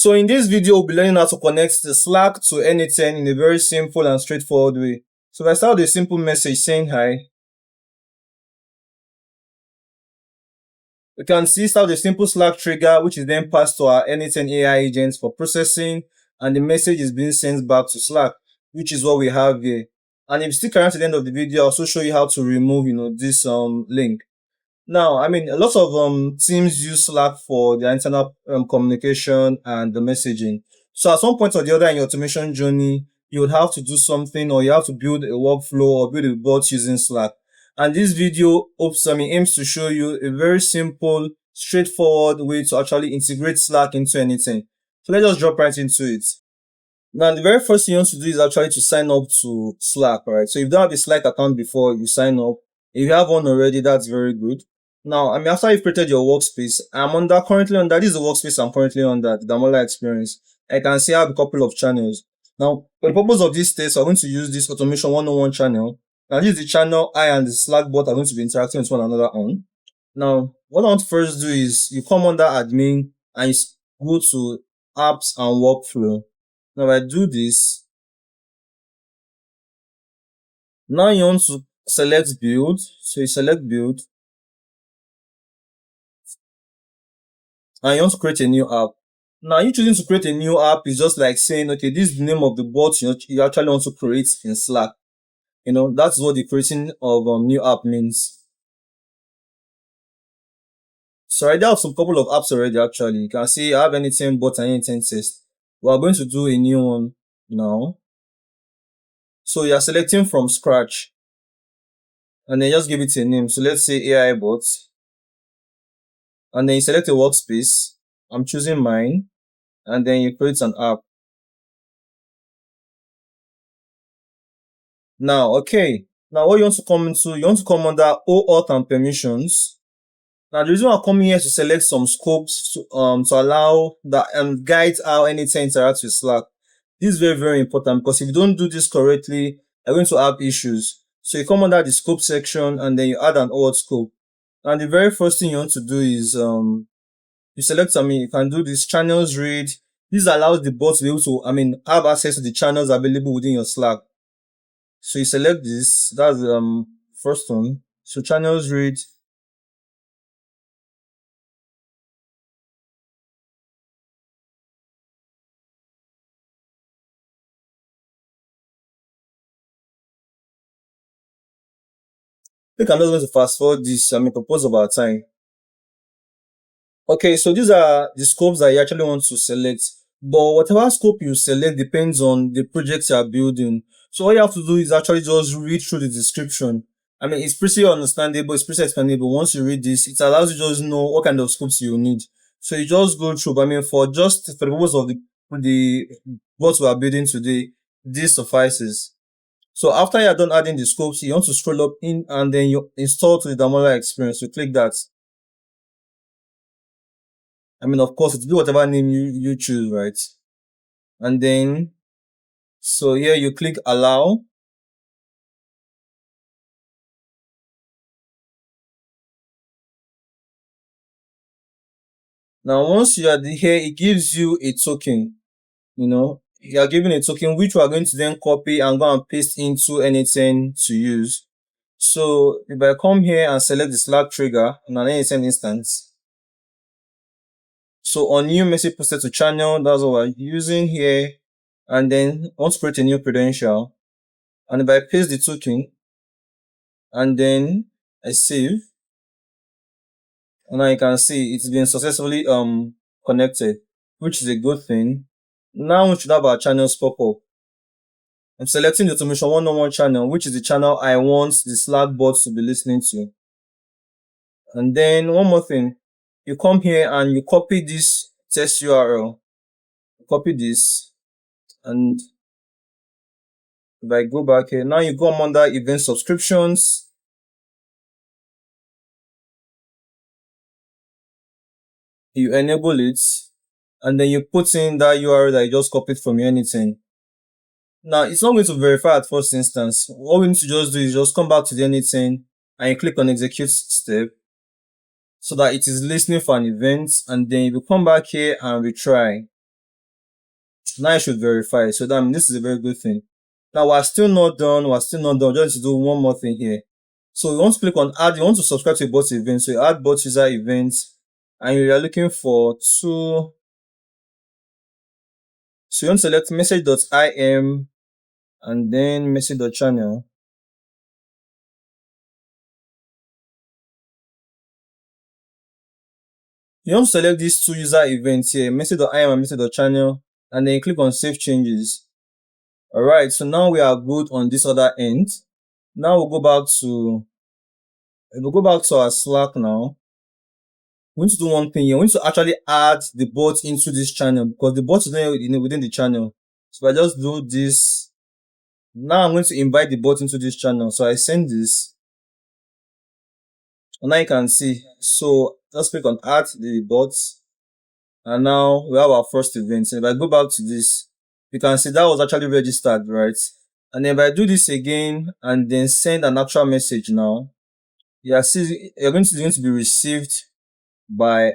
So in this video, we'll be learning how to connect the Slack to N8n in a very simple and straightforward way. So if I start with a simple message saying hi, you can see start with a simple Slack trigger, which is then passed to our N8n AI agents for processing, and the message is being sent back to Slack, which is what we have here. And if you stick around to the end of the video, I'll also show you how to remove, this link. Now, a lot of teams use Slack for their internal communication and the messaging. So at some point or the other in your automation journey, you would have to do something, or you have to build a workflow or build a bot using Slack. And this video aims to show you a very simple, straightforward way to actually integrate Slack into anything. So let's just drop right into it. Now, the very first thing you want to do is actually to sign up to Slack, right? So if you don't have a Slack account before you sign up, if you have one already, that's very good. Now, after you've created your workspace, this is the workspace I'm currently under, the Damola experience. I can see I have a couple of channels. Now, for the purpose of this test, I'm going to use this automation 101 channel. Now, this is the channel I and the Slack bot are going to be interacting with one another on. Now, what I want to first do is you come under admin and you go to apps and workflow. Now, if I do this, now you want to select build. So you select build. And you want to create a new app. Now, you choosing to create a new app is just like saying, okay, this is the name of the bot you actually want to create in Slack. That's what the creating of new app means. So I have some couple of apps already, actually. You can see I have N8n bot and N8n test. We are going to do a new one now. So you are selecting from scratch. And then just give it a name. So let's say AI bot. And then you select a workspace. I'm choosing mine. And then you create an app. Now, okay. Now, what you want to come into, you want to come under OAuth and permissions. Now, the reason I'm coming here to select some scopes to allow that guide how N8n interacts with Slack. This is very, very important, because if you don't do this correctly, you're going to have issues. So you come under the scope section and then you add an OAuth scope. And the very first thing you want to do is you select, you can do this channels read. This allows the bot to be able to, have access to the channels available within your Slack. So you select this, that's the first one. So channels read. I think I'm just going to fast forward this, purpose of our time. Okay, so these are the scopes that you actually want to select. But whatever scope you select depends on the project you are building. So all you have to do is actually just read through the description. It's pretty understandable, it's pretty explainable. Once you read this, it allows you to just know what kind of scopes you need. So you just go through, for the purpose of the what we are building today, this suffices. So after you are done adding the scopes, you want to scroll up in and then you install to the Damola experience. So click that. Of course, it's do whatever name you choose, right? And then, so here you click allow. Now, once you are here, it gives you a token. You are given a token, which we are going to then copy and go and paste into N8n to use. So if I come here and select the Slack trigger on an N8n instance, so on new message posted to channel, that's what we're using here. And then I want to create a new credential. And if I paste the token, and then I save, and now you can see it's been successfully connected, which is a good thing. Now we should have our channels pop up. I'm selecting the automation 101 channel, which is the channel I want the Slack bot to be listening to. And then one more thing, you come here and you copy this test URL. Copy this, and if I go back here, now you come under event subscriptions. You enable it, and then you put in that URL that you just copied from your N8n. Now, it's not going to verify at first instance. What we need to just do is just come back to the N8n and you click on execute step so that it is listening for an event, and then you will come back here and retry. Now I should verify. So that means this is a very good thing. Now we're still not done. We're still not done. Just to do one more thing here. So you want to click on add. You want to subscribe to a bot event. So you add bot user events, and you are looking for two. So you want to select message.im and then message.channel. You want to select these two user events here, message.im and message.channel, and then you click on save changes. Alright, so now we are good on this other end. Now we'll go back to our Slack now. We need to do one thing here. We need to actually add the bot into this channel because the bot is not within the channel. So if I just do this, now I'm going to invite the bot into this channel. So I send this. And now you can see. So just click on add the bots. And now we have our first event. So if I go back to this, you can see that was actually registered, right? And then if I do this again and then send an actual message now, you're going to be received by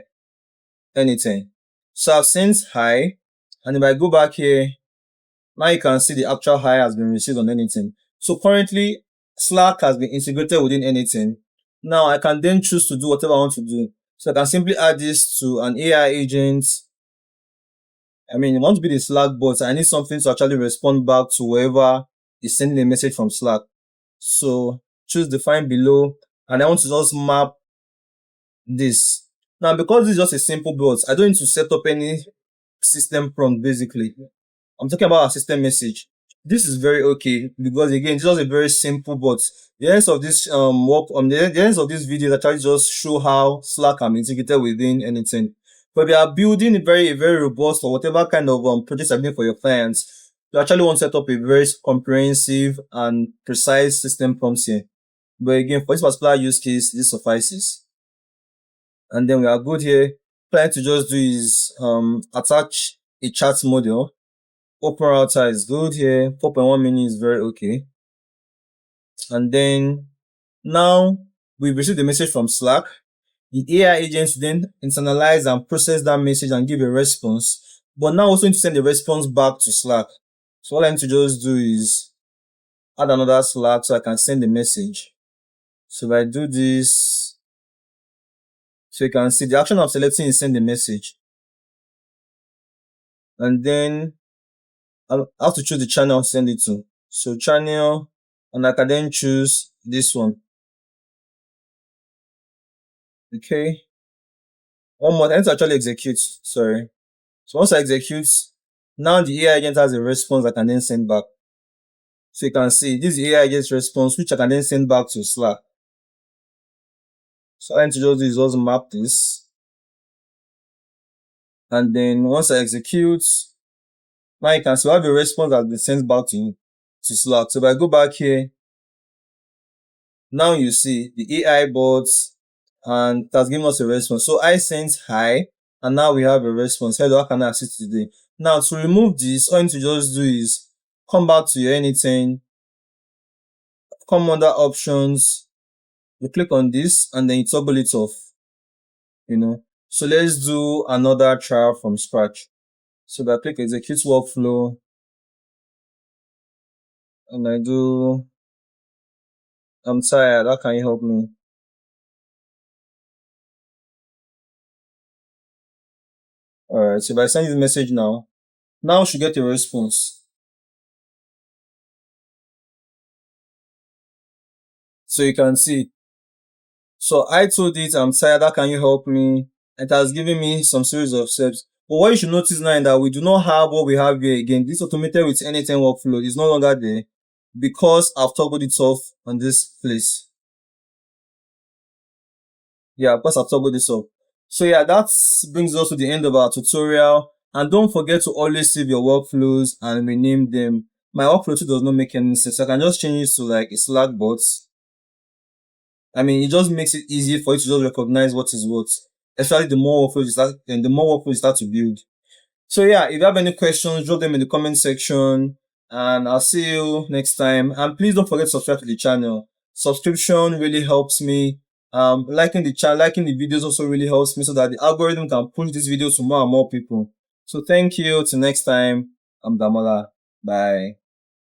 N8n. So I've sent hi, and if I go back here, now you can see the actual hi has been received on N8n. So currently, Slack has been integrated within N8n. Now I can then choose to do whatever I want to do. So I can simply add this to an AI agent. I mean, it wants to be the Slack bot. I need something to actually respond back to whoever is sending a message from Slack. So choose define below, and I want to just map this. Now, because this is just a simple bot, I don't need to set up any system prompt basically. I'm talking about a system message. This is very okay because again, it's just a very simple bot. The ends of this the ends of this video actually just show how Slack can be integrated within N8n. But if you are building a very robust or whatever kind of projects you're doing for your clients, you actually want to set up a very comprehensive and precise system prompts here. But again, for this particular use case, this suffices. And then we are good here. Plan to just do is attach a chat model. Open router is good here. 4.1 minutes is very okay. And then now we've received the message from Slack. The AI agents then internalize and process that message and give a response. But now also need to send the response back to Slack. So all I need to just do is add another Slack so I can send the message. So if I do this, so you can see the action of selecting is send the message. And then I have to choose the channel to send it to. So channel, and I can then choose this one. Okay. One more, I need to actually execute. Sorry. So once I execute, now the AI agent has a response I can then send back. So you can see this AI agent's response, which I can then send back to Slack. So I need to just do is also map this. And then once I execute, now you can see I have a response that has been sent back to Slack. So if I go back here, now you see the AI bots and it has given us a response. So I sent hi, and now we have a response. Hello, how can I assist you today? Now to remove this, all you need to just do is come back to your N8n, come under options, you click on this and then you toggle it off. So let's do another trial from scratch. So if I click execute workflow and I do I'm tired, how can you help me? Alright, so if I send this message now we should get a response. So you can see. So I told it I'm tired, how can you help me? It has given me some series of steps. But what you should notice now is that we do not have what we have here again. This automated with N8n workflow is no longer there because I've toggled it off on this place. Yeah, of course I've toggled this off. So yeah, that brings us to the end of our tutorial. And don't forget to always save your workflows and rename them. My workflow too does not make any sense. I can just change it to like a Slack bot. I mean, it just makes it easy for you to just recognize what is what. Especially the more workflows you start to build. So yeah, if you have any questions, drop them in the comment section and I'll see you next time. And please don't forget to subscribe to the channel. Subscription really helps me. Liking the channel, liking the videos also really helps me so that the algorithm can push this video to more and more people. So thank you. Till next time. I'm Damola. Bye.